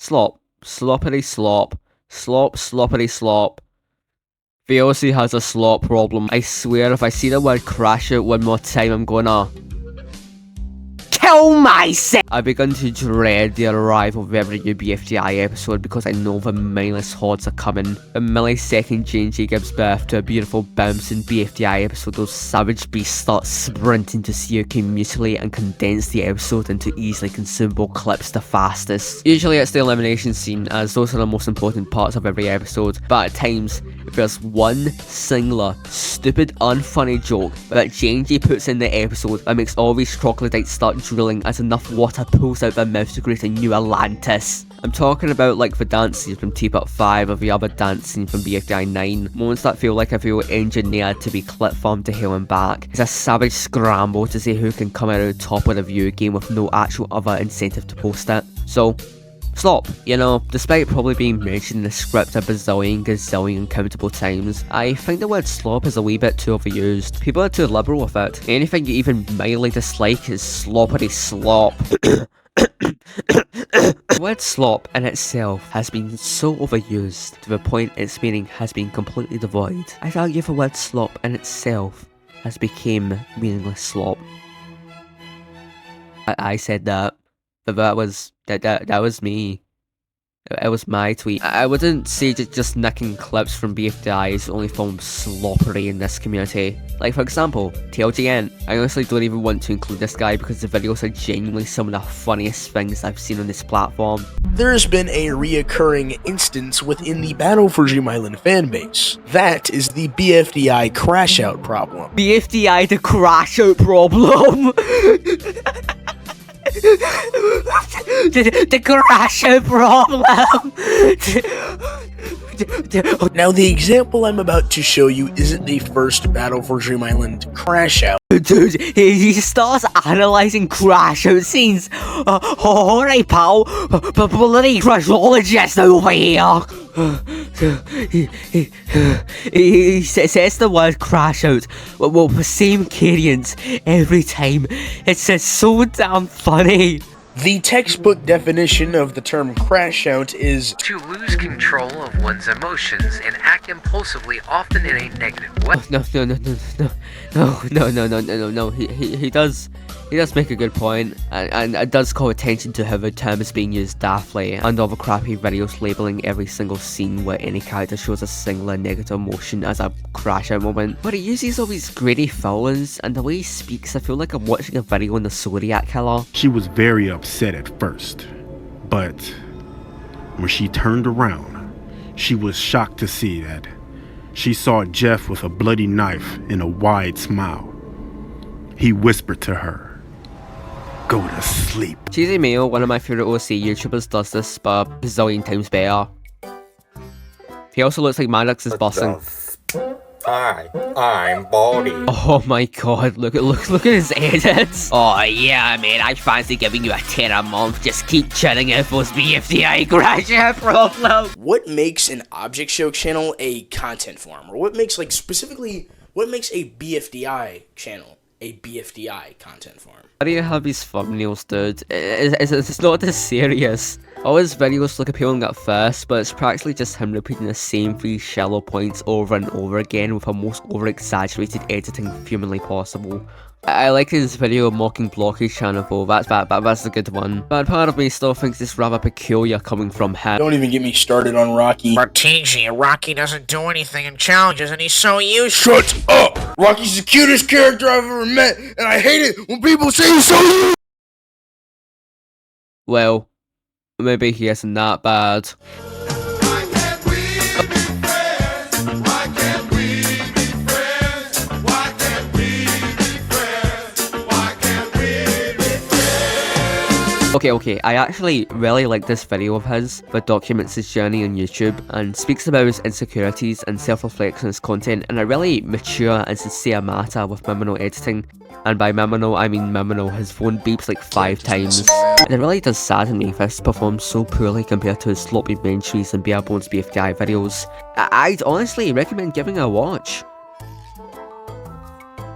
Slop. Sloppity slop. Slop, sloppity slop. VLC has a slop problem. I swear if I see the word crash out one more time, I'm gonna kill myself! I begun to dread the arrival of every new BFDI episode because I know the mindless hordes are coming. The millisecond J&J gives birth to a beautiful bouncing BFDI episode, those savage beasts start sprinting to see who can mutilate and condense the episode into easily consumable clips the fastest. Usually it's the elimination scene, as those are the most important parts of every episode, but at times, if there's one singular, stupid, unfunny joke that J&J puts in the episode that makes all these troglodytes start drooling as enough water pulls out their mouth to create a new Lantz. I'm talking about like the dance scene from Teapot 5 or the other dance scene from BFDI 9, moments that feel like I feel engineered to be clip farmed to hell and back. It's a savage scramble to see who can come out on top of the view game with no actual other incentive to post it. So, slop, you know, despite probably being mentioned in the script a gazillion countable times, I think the word slop is a wee bit too overused. People are too liberal with it. Anything you even mildly dislike is sloppity slop. The word slop in itself has been so overused to the point its meaning has been completely devoid. I'd argue the word slop in itself has become meaningless slop. I said that. But that was me. It was my tweet. I wouldn't say just nicking clips from BFDI is the only form of sloppery in this community. Like for example, TLGN. I honestly don't even want to include this guy because the videos are genuinely some of the funniest things I've seen on this platform. There's been a reoccurring instance within the Battle for Dream Island fanbase. That is the BFDI crash out problem. BFDI the crash out problem! the crash out problem! Now the example I'm about to show you isn't the first Battle for Dream Island crash out. Dude, he starts analysing crash out scenes. Alright pal, bloody crashologist over here. He says the word crash out with the same cadence every time. It's so damn funny. The textbook definition of the term crash out is to lose control of one's emotions and act impulsively, often in a negative way. No. He does make a good point, and it does call attention to how the term is being used daftly, and all the crappy videos labelling every single scene where any character shows a singular negative emotion as a crash out moment. But he uses all these gritty fillings, and the way he speaks, I feel like I'm watching a video on the Zodiac Killer. She was very upset at first, but when she turned around, she was shocked to see that she saw Jeff with a bloody knife and a wide smile. He whispered to her, "Go to sleep." Cheesy Mayo, one of my favourite OC YouTubers, does this but a bazillion times better. He also looks like Maddox is bossing. Hi, I'm Baldy. Oh my god, look at his edits. Oh yeah, man, I fancy giving you a 10 a month. Just keep churning out those BFDI crash out problems. what makes an object show channel a content form, or what makes what makes a BFDI channel a BFDI content form. How do you have these thumbnails, dude? It's not this serious. All his videos look appealing at first, but it's practically just him repeating the same 3 shallow points over and over again with the most over-exaggerated editing humanly possible. I like his video mocking Blocky's channel though, that's a good one. But part of me still thinks it's rather peculiar coming from him. Don't even get me started on Rocky. But TG, Rocky doesn't do anything in challenges and he's so used. Shut up! Rocky's the cutest character I've ever met, and I hate it when people say he's so used. Well, maybe he isn't that bad. Okay, I actually really like this video of his that documents his journey on YouTube and speaks about his insecurities and self-reflection on his content in a really mature and sincere manner with minimal editing. And by minimal, I mean minimal. His phone beeps like 5 times. And it really does sadden me if this performs so poorly compared to his sloppy benches and bare bones BFDI videos. I'd honestly recommend giving it a watch.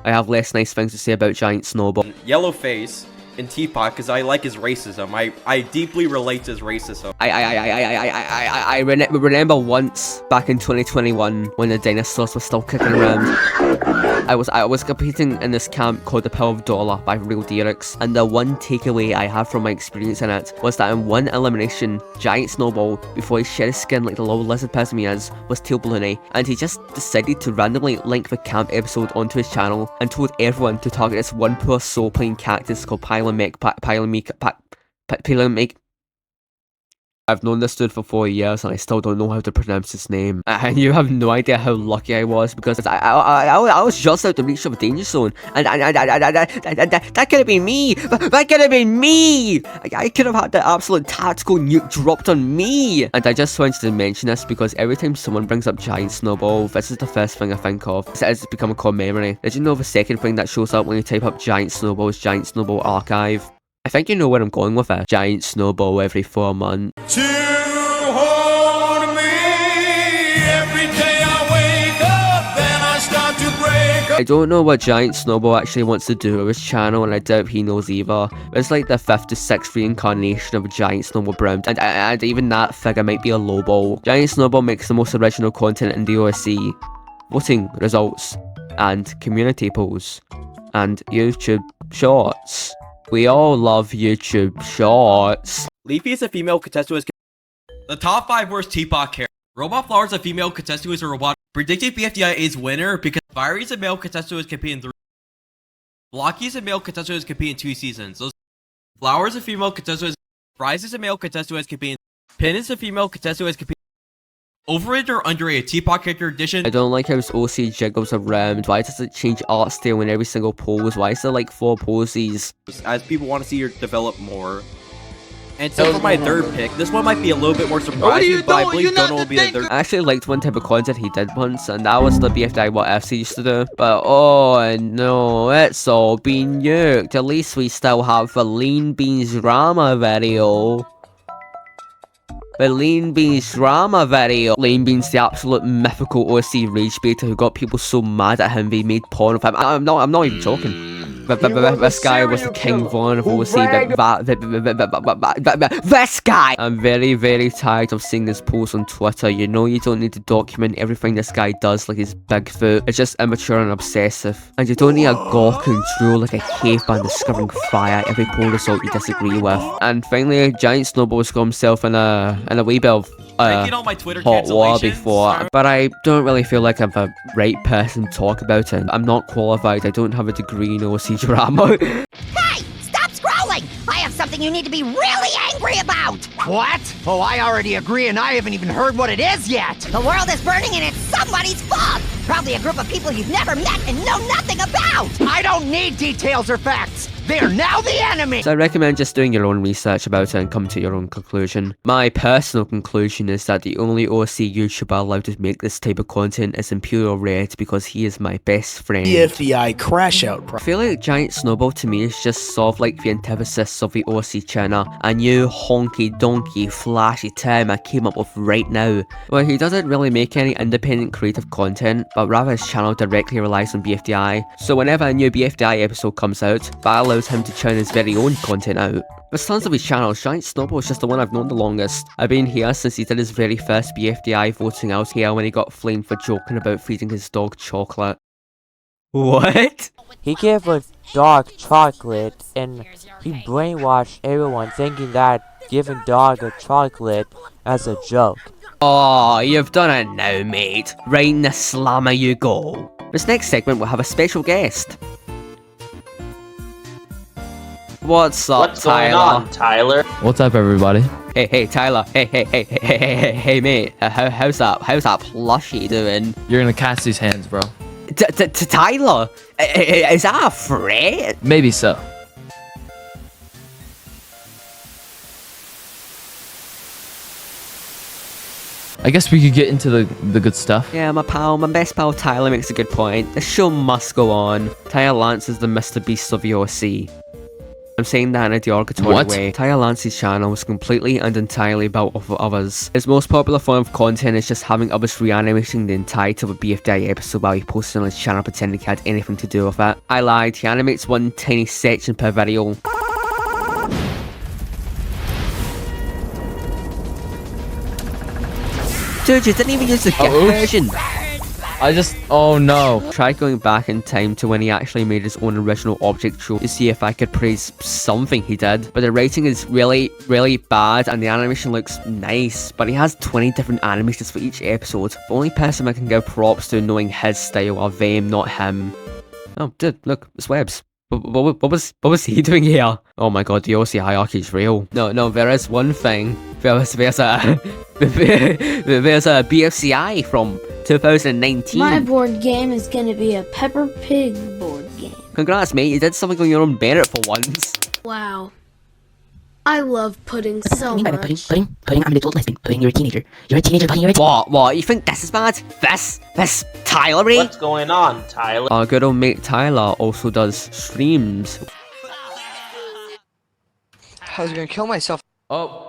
I have less nice things to say about Giant Snowball. Yellow face in Teapot because I like his racism. I deeply relate to his racism. I remember once back in 2021 when the dinosaurs were still kicking around. I was competing in this camp called the Power of Dollar by Real Derricks, and the one takeaway I have from my experience in it was that in one elimination, Giant Snowball, before he shed his skin like the little lizard person he is, was tail balloony, and he just decided to randomly link the camp episode onto his channel and told everyone to target this one poor soul playing cactus called Pylomic. I've known this dude for 4 years and I still don't know how to pronounce his name. And you have no idea how lucky I was because I was just out the reach of a danger zone. And that could have been me! That could have been me! I could have had the absolute tactical nuke dropped on me! And I just wanted to mention this because every time someone brings up Giant Snowball, this is the first thing I think of. It's become a core memory. Did you know the second thing that shows up when you type up Giant Snowball is Giant Snowball Archive? I think you know where I'm going with it. Giant Snowball every 4 months. To hold me every day I wake up, then I start to break up. I don't know what Giant Snowball actually wants to do with his channel, and I doubt he knows either. It's like the 5th to 6th reincarnation of a Giant Snowball Brown, and even that figure might be a low ball. Giant Snowball makes the most original content in the OSC. Voting results, and community polls, and YouTube shorts. We all love YouTube shorts. Leafy is a female contestant who is the top 5 worst Teapot characters. Robot Flower is a female contestant who is a robot. Predicted BFDI is winner because Fiery is a male contestant who has competed in 3. Blocky is a male contestant who has competed in 2 seasons. Flower is a female contestant who has. Rise is a male contestant who has competed. Pin is a female contestant who has competed. Overrated or underrated Teapot character edition? I don't like how his OC jiggles around. Why does it change art style in every single pose? Why is there like 4 poses? As people want to see her develop more. And so for my third pick, this one might be a little bit more surprising, but I believe Donald will be the third. I actually liked one type of content he did once, and that was the BFDI What Ifs he used to do. But oh no, it's all been nuked. At least we still have the Lean Beans drama video. The Lean Beans drama video. Lean Beans, the absolute mythical OC rage baiter who got people so mad at him they made porn of him. I'm not even joking. This guy was the King Von of OC. This guy! I'm very, very tired of seeing his posts on Twitter. You know you don't need to document everything this guy does like his Bigfoot. It's just immature and obsessive. And you don't need a gawk and drool like a caveman discovering fire every poll result you disagree with. And finally, Giant Snowball's got himself in a wee bit of hot war before, but I don't really feel like I'm the right person to talk about it. I'm not qualified. I don't have a degree in OC drama. Hey! Stop scrolling! I have something you need to be really angry about! What? Oh, I already agree, and I haven't even heard what it is yet! The world is burning and it's somebody's fault! Probably a group of people you've never met and know nothing about! I don't need details or facts! They're now the enemy! So I recommend just doing your own research about it and come to your own conclusion. My personal conclusion is that the only OC YouTuber allowed to make this type of content is Imperial Red because he is my best friend. BFDI crash out. I feel like Giant Snowball to me is just sort of like the antithesis of the OC channel, a new honky donkey flashy term I came up with right now, where he doesn't really make any independent creative content, but rather his channel directly relies on BFDI. So whenever a new BFDI episode comes out, that allows him to churn his very own content out. There's tons of his channels. Giant Snowball is just the one I've known the longest. I've been here since he did his very first BFDI voting out here when he got flamed for joking about feeding his dog chocolate. What? He gave a dog chocolate and he brainwashed everyone thinking that giving dog a chocolate as a joke. Oh, you've done it now, mate. Right in the slammer you go. This next segment will have a special guest. What's up, Tyler? Going on, Tyler? What's up, everybody? Hey, Tyler. Hey, mate. How's that plushie doing? You're gonna catch these hands, bro. Tyler, is that a threat? Maybe so. I guess we could get into the good stuff. Yeah, my best pal Tyler makes a good point. The show must go on. Tyler Lantz is the Mr. Beast of the OC. I'm saying that in a derogatory way. Tyler Lance's channel is completely and entirely built off of others. His most popular form of content is just having others reanimating the entirety of a BFDI episode while he posted on his channel pretending he had anything to do with it. I lied, he animates one tiny section per video. Dude, you didn't even use the gift version. Oh no. Try going back in time to when he actually made his own original object show to see if I could praise something he did. But the writing is really, really bad and the animation looks nice. But he has 20 different animations for each episode. The only person I can give props to knowing his style are them, not him. Oh, dude, look, it's Webs. What was he doing here? Oh my god, the OC hierarchy is real. No, there is one thing. There's a BFCI from 2019. My board game is gonna be a Peppa Pig board game. Congrats, mate. You did something on your own merit for once. Wow. I love pudding so much. Pudding, I'm an adult lesbian. Pudding, you're a teenager. You're a teenager, pudding, you're a teenager. What? You think this is bad? This Tyler-y? What's going on, Tyler? Our good old mate Tyler also does streams. I was gonna kill myself. Oh.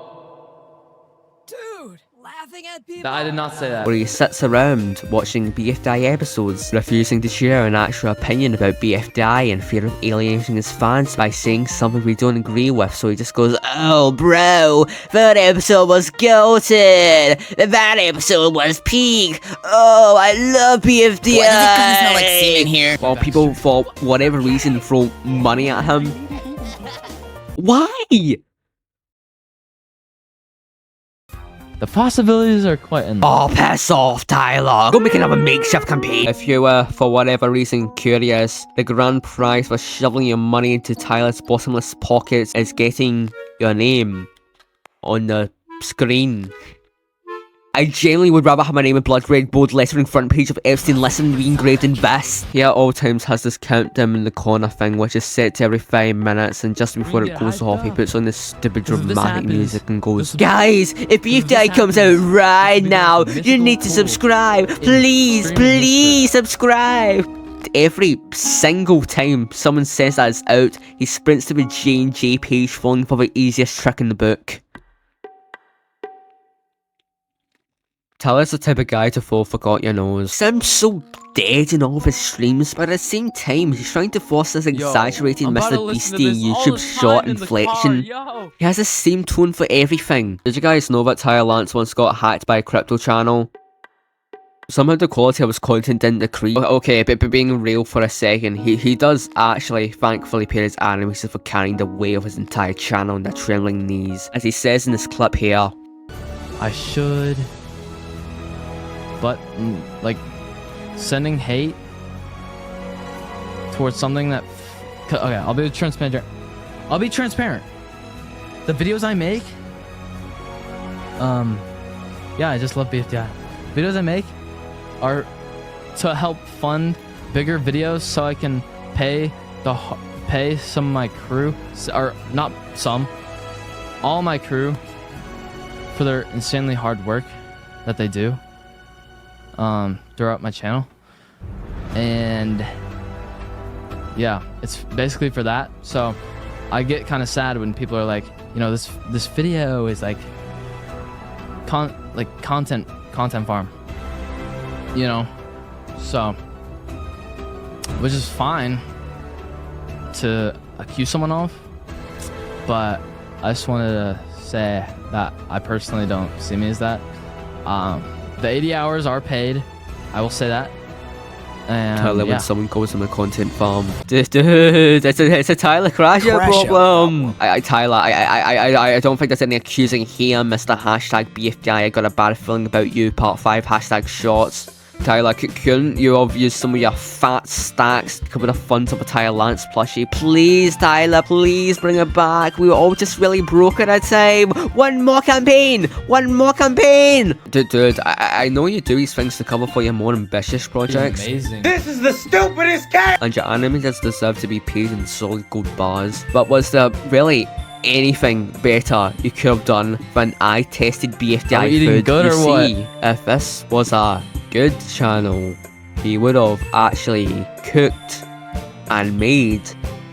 Dude, laughing at people. I did not say that. Where he sits around watching BFDI episodes, refusing to share an actual opinion about BFDI in fear of alienating his fans by saying something we don't agree with, so he just goes, "Oh bro, that episode was goated! That episode was peak! Oh, I love BFDI!" Why does it kinda smell like semen here? While people, for whatever reason, throw money at him. Why? The possibilities are quite endless. Oh, piss off, Tyler. Go make another makeshift campaign. If you were, for whatever reason, curious, the grand prize for shoveling your money into Tyler's bottomless pockets is getting your name on the screen. I genuinely would rather have my name in blood red bold lettering front page of Epstein Listen re-engraved in this. He at all times has this countdown in the corner thing which is set to every 5 minutes, and just before it goes off he puts on this stupid dramatic music and goes, "Guys, if BFDI comes out right now, you need to subscribe. Please subscribe." Every single time someone says that it's out, he sprints to the J&J page falling for the easiest trick in the book. Tyler's the type of guy to fall forgot your nose. Seems so dead in all of his streams, but at the same time, he's trying to force this exaggerated Mr. Beastie YouTube short inflection. He has the same tone for everything. Did you guys know that Tyler Lantz once got hacked by a crypto channel? Somehow the quality of his content didn't decrease. Okay, but being real for a second, he does actually thankfully pay his animators for carrying the weight of his entire channel on their trembling knees. As he says in this clip here, I should... But, like, sending hate towards something that... Okay, I'll be transparent. The videos I make... Yeah, I just love BFDI. Videos I make are to help fund bigger videos so I can pay some of my crew, or not some, all my crew for their insanely hard work that they do throughout my channel. And yeah, it's basically for that. So I get kind of sad when people are like, you know, this video is like content farm, you know. So, which is fine to accuse someone of, but I just wanted to say that I personally don't see me as that. The 80 hours are paid, I will say that. And Tyler, yeah. when someone calls him a content farm, dude, it's a Tyler Crasher problem. Tyler, I don't think there's any accusing here, Mr. Hashtag BFDI. I got a bad feeling about you. Part 5 hashtag shorts. Tyler, couldn't you have used some of your fat stacks to cover the funds of a Tyler Lantz plushie? Please, Tyler, please bring it back. We were all just really broke at a time. One more campaign! Dude, I know you do these things to cover for your more ambitious projects. Amazing. This is the stupidest game! And your animators deserve to be paid in solid gold bars. But was there really anything better you could have done than I tested BFDI food? Good you or see, what? if this was a good channel, he would have actually cooked and made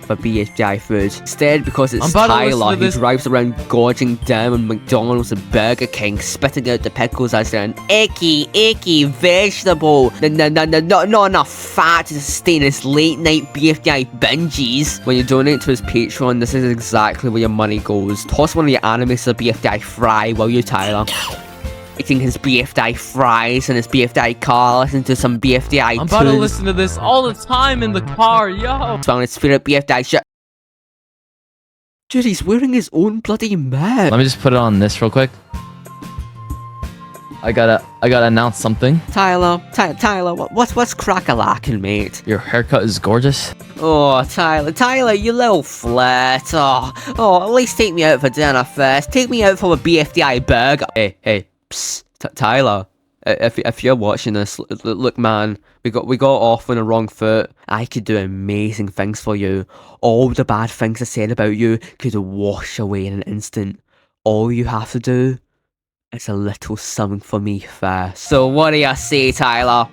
for BFDI food. Instead, because it's Tyler, he drives around gorging down on McDonald's and Burger King, spitting out the pickles as they're an icky vegetable. Not enough fat to sustain his late night BFDI binges. When you donate to his Patreon, this is exactly where your money goes. Toss one of your animators a BFDI fry, will you, Tyler? eating his BFDI fries and his BFDI car, listening to some BFDI I'm about to tunes. listen to this all the time in the car, yo. Found his favorite BFDI shit. Dude, he's wearing his own bloody merch. Let me just put it on this real quick. I gotta announce something. Tyler, what's crack-a-lacking, mate? Your haircut is gorgeous. Oh, Tyler, you little flirt. Oh, at least take me out for dinner first. Take me out for a BFDI burger. Hey, psst, Tyler. If you're watching this, look, man, we got off on the wrong foot. I could do amazing things for you. All the bad things I said about you could wash away in an instant. All you have to do is a little something for me first. So what do you say, Tyler?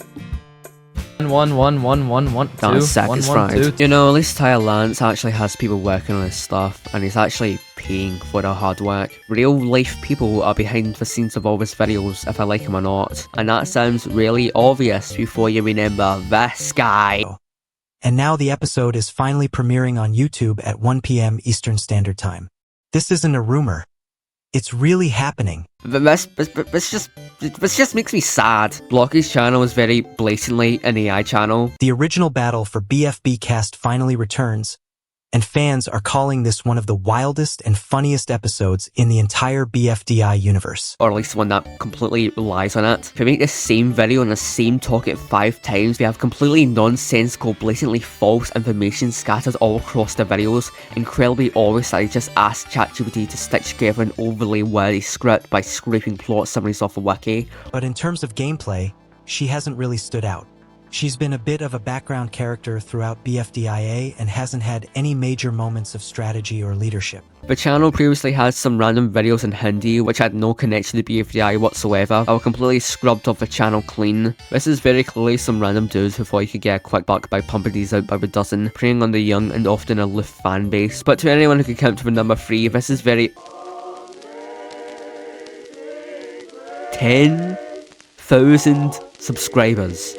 1 2 satisfied. You know, at least Tyler Lantz actually has people working on his stuff, and he's actually paying for their hard work. Real life people are behind the scenes of all his videos, if I like him or not. And that sounds really obvious before you remember this guy. And now the episode is finally premiering on YouTube at 1 p.m. Eastern Standard Time. This isn't a rumor. It's really happening. This just makes me sad. Blocky's channel is very blatantly an AI channel. The original battle for BFB cast finally returns, and fans are calling this one of the wildest and funniest episodes in the entire BFDI universe. Or at least one that completely relies on it. If we make the same video on the same topic 5 times, we have completely nonsensical, blatantly false information scattered all across the videos. Incredibly obvious that I just asked ChatGPT to stitch together an overly wordy script by scraping plot summaries off a wiki. But in terms of gameplay, she hasn't really stood out. She's been a bit of a background character throughout BFDIA and hasn't had any major moments of strategy or leadership. The channel previously had some random videos in Hindi which had no connection to BFDI whatsoever. I was completely scrubbed off the channel clean. This is very clearly some random dudes who thought you could get a quick buck by pumping these out by the dozen, preying on the young and often aloof fan base. But to anyone who can count to the number 3, this is very... 10,000 subscribers.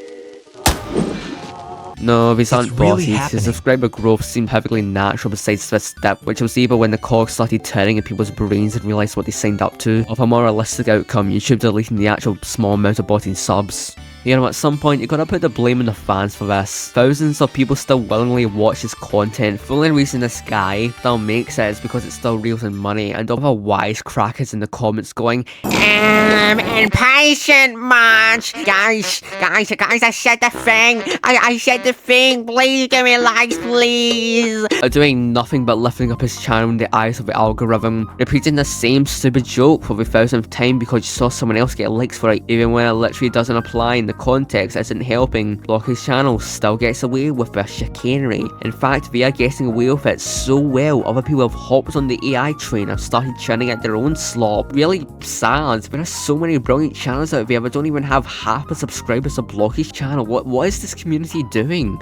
No, these aren't really bosses. His subscriber growth seemed perfectly natural besides this step, which was either when the cogs started turning in people's brains and realised what they signed up to, or for a more realistic outcome, YouTube deleting the actual small amount of botting subs. You know, at some point, you gotta put the blame on the fans for this. Thousands of people still willingly watch his content. The only reason this guy still makes it is because it still reels in money, and other wisecrackers in the comments going, impatient much. Guys, I said the thing. I said the thing. Please give me likes, please. Doing nothing but lifting up his channel in the eyes of the algorithm. Repeating the same stupid joke for the 1000th time because you saw someone else get likes for it, even when it literally doesn't apply and the context isn't helping. Blocky's channel still gets away with their chicanery. In fact, they are getting away with it so well, other people have hopped on the AI train and started churning out their own slop. Really sad. There are so many brilliant channels out there that don't even have half the subscribers of Blocky's channel. What is this community doing?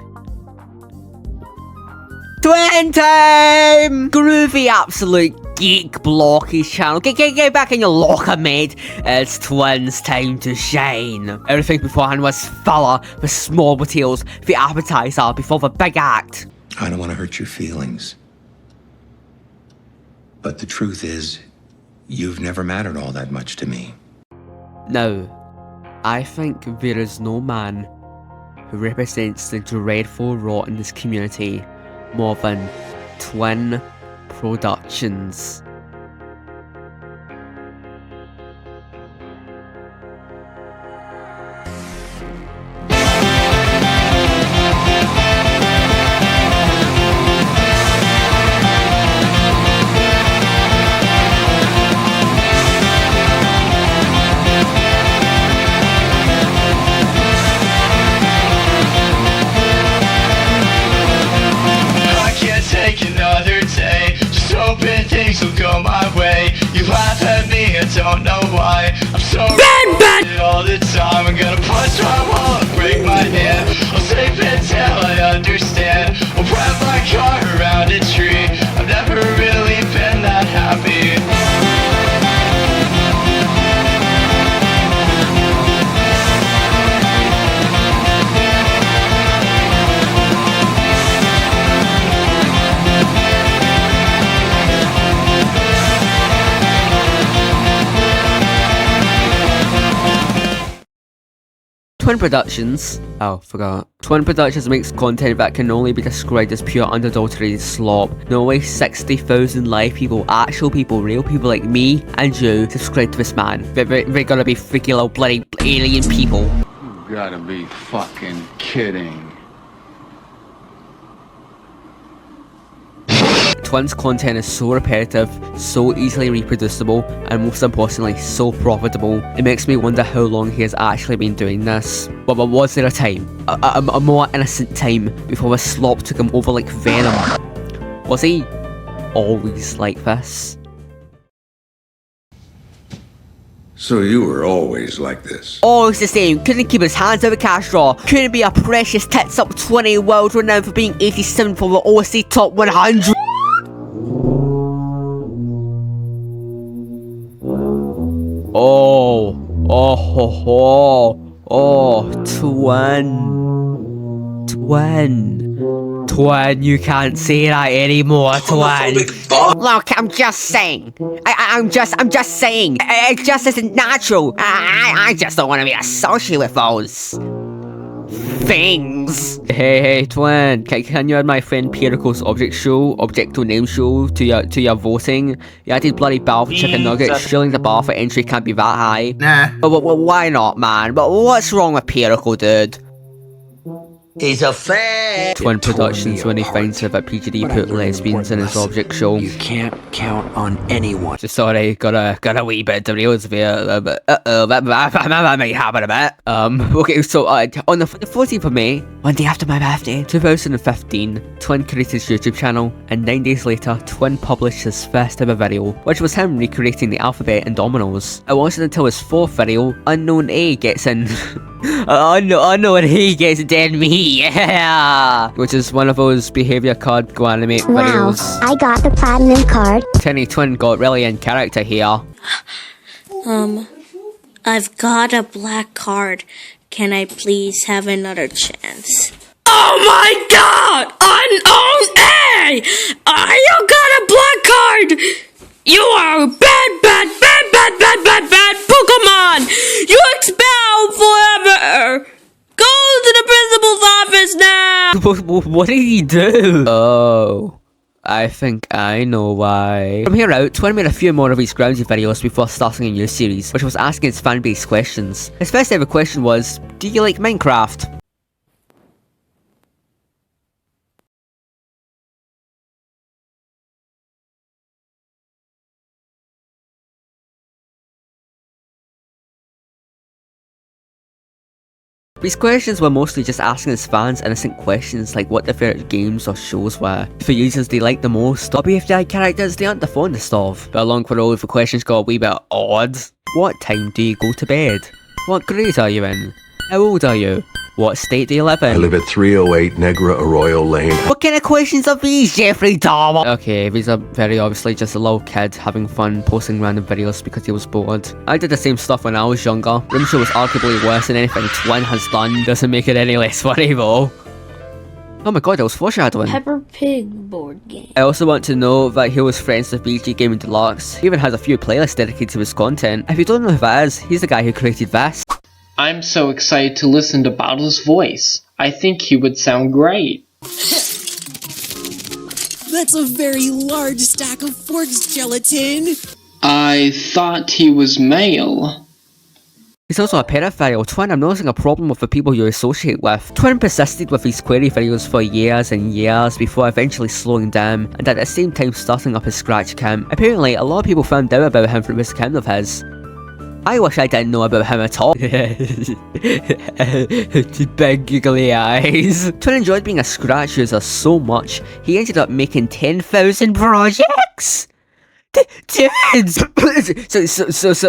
Twin time! Groovy absolute geek Blocky's channel. Get back in your locker, mate. It's twins time to shine. Everything beforehand was filler, the small details, the appetizer before the big act. I don't want to hurt your feelings. But the truth is, you've never mattered all that much to me. Now, I think there is no man who represents the dreadful rot in this community more than Twin Productions. Will go my way. You laugh at me, I don't know why. I'm so bad all the time. I'm gonna punch my wall and break my hand. I'll save it till I understand. I'll wrap my car around a tree. I've never really been that happy. Twin Productions. Oh, forgot. Twin Productions makes content that can only be described as pure unadulterated slop. No way 60,000 live people, actual people, real people like me and you subscribe to this man. They're gonna be freaking little bloody alien people. You gotta be fucking kidding. Twins content is so repetitive, so easily reproducible, and most importantly, so profitable. It makes me wonder how long he has actually been doing this. But was there a time, a more innocent time, before the slop took him over like venom? Was he always like this? So you were always like this? Always the same, couldn't keep his hands out of the cash drawer, couldn't be a precious tits up 20 world renowned for being 87 for the OC top 100. Twin, you can't say that anymore, Twin. Look, I'm just saying. I'm just saying. It just isn't natural. I just don't want to be associated with those things. Hey, Twin, can you add my friend Piricle's objecto name show to your voting? You added bloody bar for chicken nuggets, surely the bar for entry can't be that high. Nah. But why not, man? But what's wrong with Piricle, dude? He's a fan. Twin Productions when he finds out that PGD put lesbians in his object show. You can't count on anyone. Just sorry, got a wee bit of reels there. That might happen a bit. Okay, so on the 14th of May, one day after my birthday, 2015, Twin created his YouTube channel, and 9 days later, Twin published his first ever video, which was him recreating the alphabet and dominoes. It wasn't until his fourth video, Unknown A gets in. Unknown A gets dead me. Yeah! Which is one of those behavior card go animate videos. I got the platinum card. Tinny Twin got really in character here. I've got a black card. Can I please have another chance? Oh my god! Unknown A! You got a black card! You are a bad Pokemon! You expel forever! Go to the principal's office now! What did he do? Oh, I think I know why. From here out, Twin made a few more of his groundsy videos before starting a new series, which was asking his fanbase questions. His first ever question was, do you like Minecraft? These questions were mostly just asking his fans innocent questions like what their favourite games or shows were, for users they liked the most, or BFDI characters they aren't the fondest of. But along with all of the questions got a wee bit odd. What time do you go to bed? What grade are you in? How old are you? What state do you live in? I live at 308 Negra Arroyo Lane. What kind of questions are these, Jeffrey Dahmer? Okay, these are very obviously just a little kid having fun posting random videos because he was bored. I did the same stuff when I was younger. Rimshow was arguably worse than anything Twin has done. Doesn't make it any less funny though. Oh my god, that was foreshadowing. Peppa Pig board game. I also want to know that he was friends with BG Gaming Deluxe. He even has a few playlists dedicated to his content. If you don't know who that is, he's the guy who created this. I'm so excited to listen to Bottle's voice. I think he would sound great. That's a very large stack of Forks gelatin. I thought he was male. He's also a pedophile. Twin, I'm noticing a problem with the people you associate with. Twin persisted with his query videos for years and years before eventually slowing down, and at the same time starting up his Scratch account. Apparently, a lot of people found out about him from this account of his. I wish I didn't know about him at all. Big googly eyes. Twin enjoyed being a Scratch user so much, he ended up making 10,000 projects! Dude!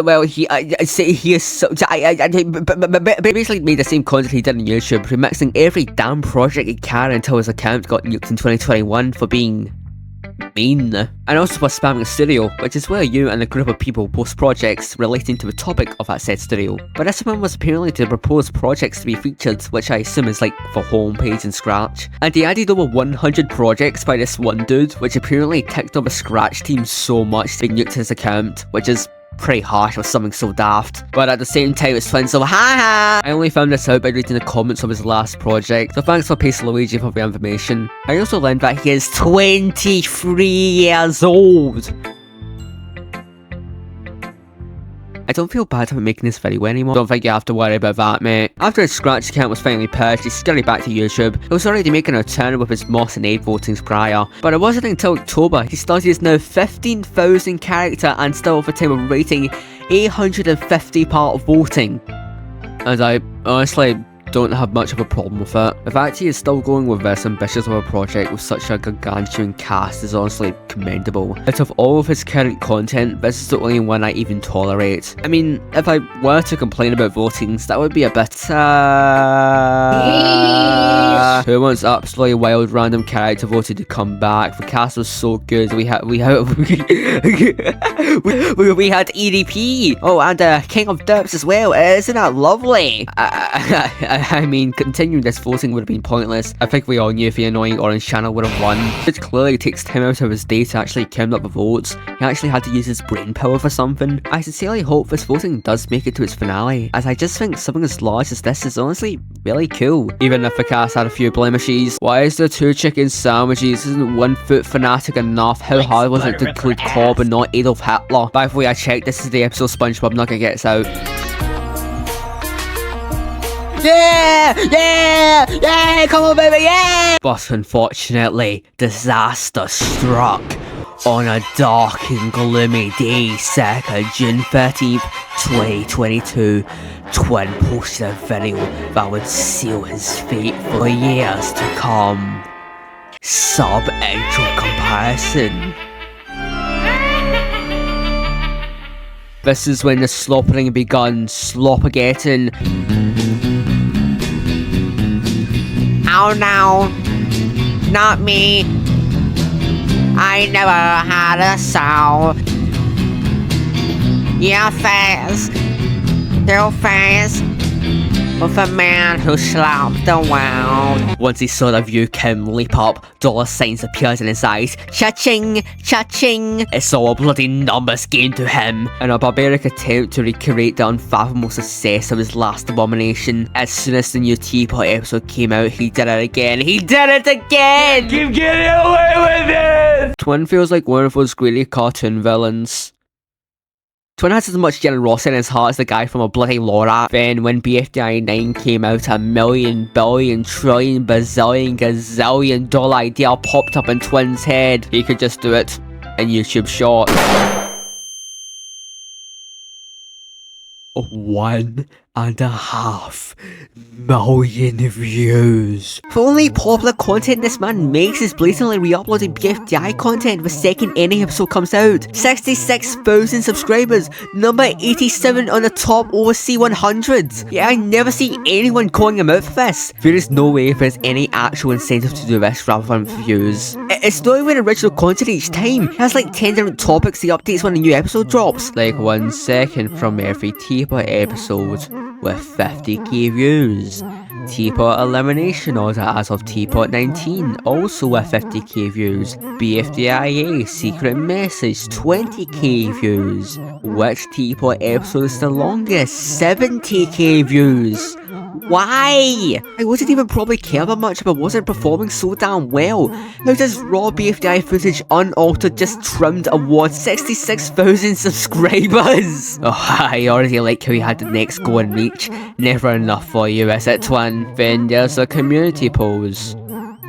Well, he is so... basically made the same content he did on YouTube, remixing every damn project he can until his account got nuked in 2021 for being... mean. And also for spamming a studio, which is where you and a group of people post projects relating to the topic of that said studio. But this one was apparently to propose projects to be featured, which I assume is like for homepage and Scratch. And he added over 100 projects by this one dude, which apparently ticked off the Scratch team so much they nuked his account, which is pretty harsh for something so daft. But at the same time, it's fun, so haha! I only found this out by reading the comments of his last project, so thanks for Pace Luigi for the information. I also learned that he is 23 years old! I don't feel bad about making this video anymore. Don't think you have to worry about that, mate. After his Scratch account was finally purged, he scurried back to YouTube. He was already making a return with his Moss and Aid votings prior, but it wasn't until October he started his now 15,000 character and still over time of rating 850 part voting. And I honestly don't have much of a problem with it. The fact he is still going with this ambitious of a project with such a gargantuan cast is honestly commendable. Out of all of his current content, this is the only one I even tolerate. I mean, if I were to complain about votings, that would be a bit Who Wants Absolutely Wild random character voted to come back. The cast was so good. We had EDP. Oh, and King of Derps as well. Isn't that lovely? I mean, continuing this voting would have been pointless. I think we all knew if the annoying orange channel would have won. It clearly takes time out of his day to actually count up the votes. He actually had to use his brain power for something. I sincerely hope this voting does make it to its finale, as I just think something as large as this is honestly really cool. Even if the cast had a few blemishes. Why is there 2 chicken sandwiches? Isn't 1 foot fanatic enough? How hard was it to include Cobb and not Adolf Hitler? By the way, I checked, this is the episode SpongeBob Nugget gets out. Yeah! Yeah! Yeah! Come on, baby! Yeah! But unfortunately, disaster struck on a dark and gloomy day circa June 13th, 2022. Twin posted a video that would seal his fate for years to come. Sub-intro comparison. This is when the slopping begun. Sloppergetting. Oh no, not me. I never had a soul. Your face, your face, with a man who slapped the world. Once he saw the view count leap up, dollar signs appeared in his eyes. Cha-ching! Cha-ching! It's all a bloody numbers game to him. In a barbaric attempt to recreate the unfathomable success of his last abomination, as soon as the new Teapot episode came out, he did it again. He did it again! Keep getting away with it! Twin feels like one of those greedy cartoon villains. Twin has as much generosity in his heart as the guy from a bloody Laura. Then when BFDI 9 came out, a million, billion, trillion, bazillion, gazillion dollar idea popped up in Twin's head. He could just do it in YouTube Short. 1.5 million views. For only popular content this man makes is blatantly re-uploading BFDI content the second any episode comes out. 66,000 subscribers, number 87 on the top overseas 100. Yeah, I never see anyone calling him out for this. There is no way there's any actual incentive to do this rather than views. It's not even original content each time. It has like 10 different topics he updates when a new episode drops. Like 1 second from every Teapot episode, with 50k views. Teapot Elimination Order as of Teapot 19, also with 50k views. BFDIA Secret Message, 20k views. Which Teapot episode is the longest? 70k views. Why? I wouldn't even probably care that much if it wasn't performing so damn well. How does raw BFDI footage unaltered just trimmed award 66,000 subscribers? Oh, I already like how he had the next go and reach. Never enough for you, is it, Twin? Then there's a community pose.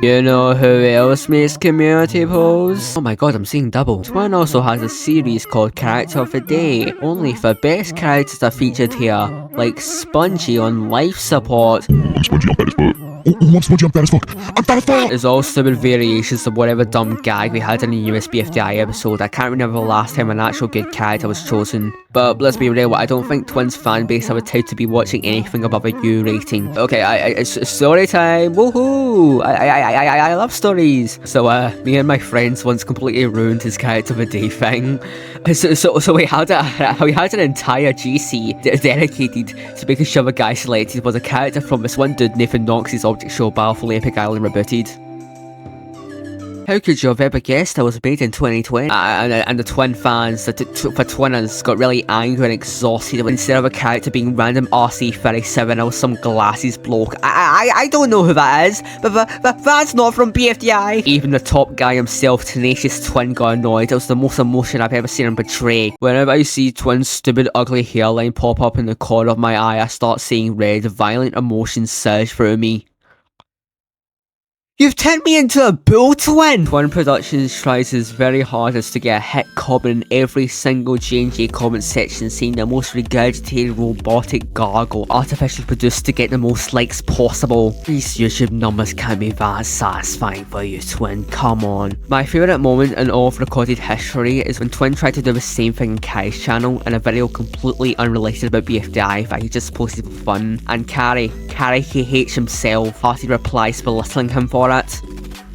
You know who else makes community polls? Oh my god, I'm seeing double. Twin also has a series called Character of the Day. Only the best characters are featured here, like Spongy on life support. Spongy, I'm fat as fuck. Oh, I'm Spongy, I'm fat as fuck. I'm fat as fuck! There's all stupid variations of whatever dumb gag we had in the newest BFDI episode. I can't remember the last time an actual good character was chosen. But let's be real, I don't think Twin's fanbase have a time to be watching anything above a U rating. Okay, it's story time, woohoo! I love stories. So, me and my friends once completely ruined his Character of the Day thing. So we had an entire GC dedicated to making sure the guy selected was a character from this one dude Nathan Knox's Object Show Battle for Epic Island Rebooted. How could you have ever guessed I was made in 2020? And the Twin fans, the for Twinners, got really angry and exhausted when instead of a character being random RC37, I was some glasses bloke. I don't know who that is, but that's not from BFDI. Even the top guy himself, Tenacious Twin, got annoyed. It was the most emotion I've ever seen him betray. Whenever I see Twin's stupid ugly hairline pop up in the corner of my eye, I start seeing red. Violent emotions surge through me. You've turned me into a bull twin! Twin Productions tries his very hardest to get a hit comment in every single J&J comment section, saying the most regurgitated robotic gargle, artificially produced to get the most likes possible. These YouTube numbers can't be that satisfying for you, Twin, come on. My favourite moment in all of recorded history is when Twin tried to do the same thing in Carey's channel in a video completely unrelated about BFDI that he just posted for fun, and Carey, he hates himself, hearty replies belittling him for it.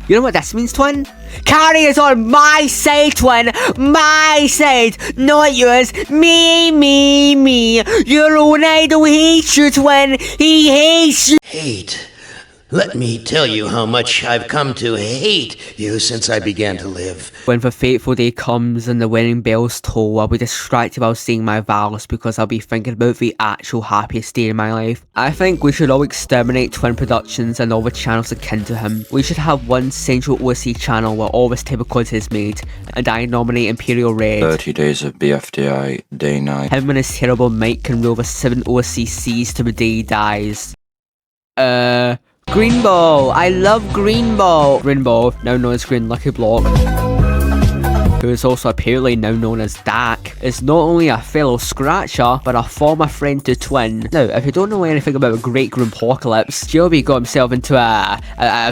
You know what this means, Twin? Carey is on my side, Twin! My side! Not yours! Me! Your own idol hates you, Twin! He hates you! Hate. Let me tell you how much I've come to hate you since I began to live. When the fateful day comes and the wedding bells toll, I'll be distracted while saying my vows because I'll be thinking about the actual happiest day in my life. I think we should all exterminate Twin Productions and all the channels akin to him. We should have one central OC channel where all this type of content is made, and I nominate Imperial Red. 30 days of BFDI, day 9. Him and his terrible mic can rule the 7 OCCs to the day he dies. Green Ball! I love Green Ball! Green Ball, now known as Green Lucky Block, who is also apparently now known as Dak, is not only a fellow scratcher, but a former friend to Twin. Now, if you don't know anything about the Great Groopocalypse, JLB got himself into a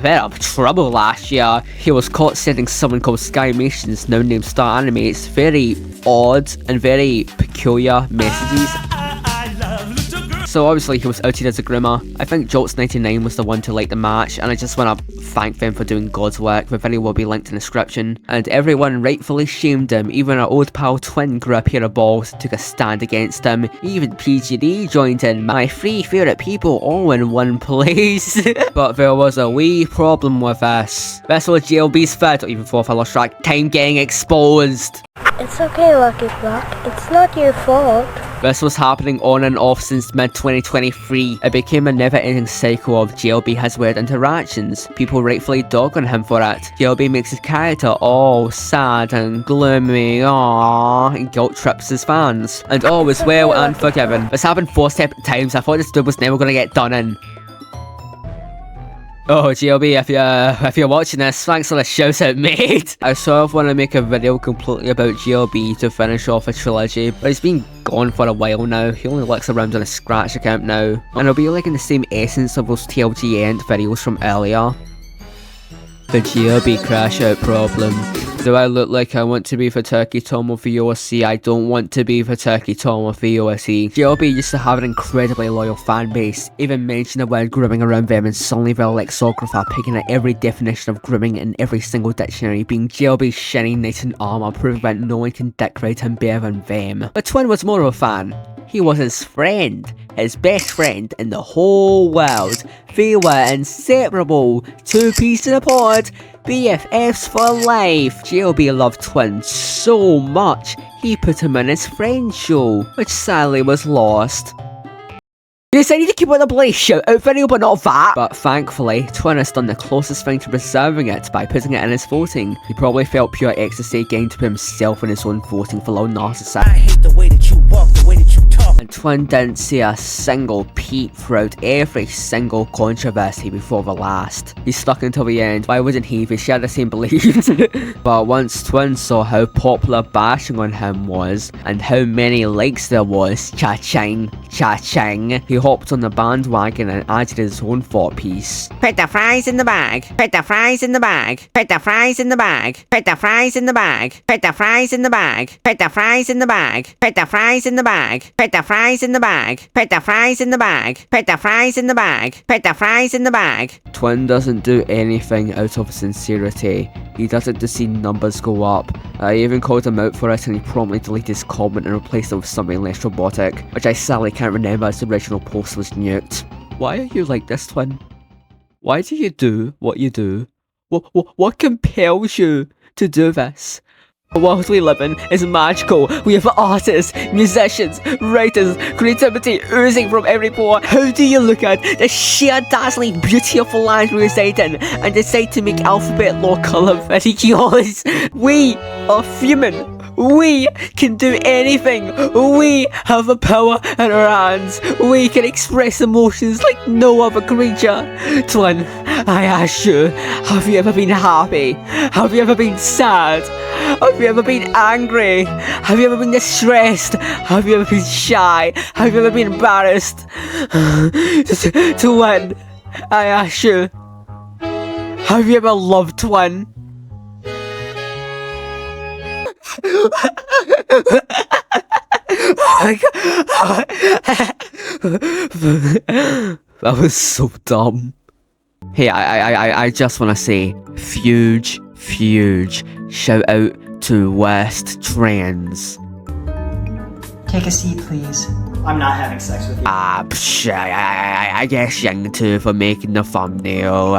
bit of trouble last year. He was caught sending someone called Skymations, now named Star Animates, very odd and very peculiar messages. So obviously he was outed as a groomer. I think Jolts99 was the one to like the match, and I just want to thank them for doing God's work. The video will be linked in the description. And everyone rightfully shamed him. Even our old pal Twin grew a pair of balls and took a stand against him. Even PGD joined in. My 3 favourite people all in one place. But there was a wee problem with this. This was JLB's third, or even fourth, I lost track, time getting exposed. It's okay, Lucky Block. It's not your fault. This was happening on and off since mid-2023. It became a never-ending cycle of JLB has weird interactions. People rightfully dog on him for it. JLB makes his character all sad and gloomy, and guilt trips his fans. And all is well and forgiven. This happened 4 separate times. I thought this dude was never gonna get done in. Oh, GLB, if you're watching this, thanks for the shout out, mate! I sort of want to make a video completely about GLB to finish off a trilogy, but he's been gone for a while now. He only lurks around on a Scratch account now, and it'll be like in the same essence of those TLG End videos from earlier. The GLB crash out problem. Do I look like I want to be for Turkey Tom of the OSC? I don't want to be for Turkey Tom of the OSC. GLB used to have an incredibly loyal fan base. Even mention the word grooming around them and suddenly their lexicographer picking at every definition of grooming in every single dictionary, being GLB's shining knight in armor, proving that no one can dick ride him better than them. But Twin was more of a fan. He was his friend, his best friend in the whole world. They were inseparable, 2 peas in a pod, BFFs for life. JLB loved Twin so much, he put him in his friend show, which sadly was lost. He decided to keep on the bloody shoutout video, but not that. But thankfully, Twin has done the closest thing to preserving it by putting it in his voting. He probably felt pure ecstasy getting to put himself in his own voting for Lil Narcissist. I hate the way that you walk, the way that you talk. And Twin didn't say a single peep throughout every single controversy before the last. He stuck until the end. Why wouldn't he if he shared the same beliefs? But once Twin saw how popular bashing on him was, and how many likes there was, cha-ching, he hopped on the bandwagon and added his own thought piece. Put the fries in the bag. Put the fries in the bag. Put the fries in the bag. Put the fries in the bag. Put the fries in the bag. Put the fries in the bag. Put the fries in the bag. Put the fries in the bag. Put the fries in the bag. Put the fries in the bag. Put the fries in the bag. Twin doesn't do anything out of sincerity. He does it to see numbers go up. I even called him out for it and he promptly deleted his comment and replaced it with something less robotic, which I sadly can't remember as the original post was nuked. Why are you like this, Twin? Why do you do what you do What compels you to do this? The world we live in is magical. We have artists, musicians, writers, creativity oozing from every pore. How do you look at the sheer dazzling beauty of the land we reside in and decide to make alphabet law colour videos? We are human. We can do anything. We have the power in our hands. We can express emotions like no other creature. Twin, I ask you, have you ever been happy? Have you ever been sad? Have you ever been angry? Have you ever been distressed? Have you ever been shy? Have you ever been embarrassed? Twin, I ask you, have you ever loved, twin? That was so dumb. Hey, I just want to say, huge shout out to West Trans. Take a seat, please. I'm not having sex with you. I guess young too for making the thumbnail.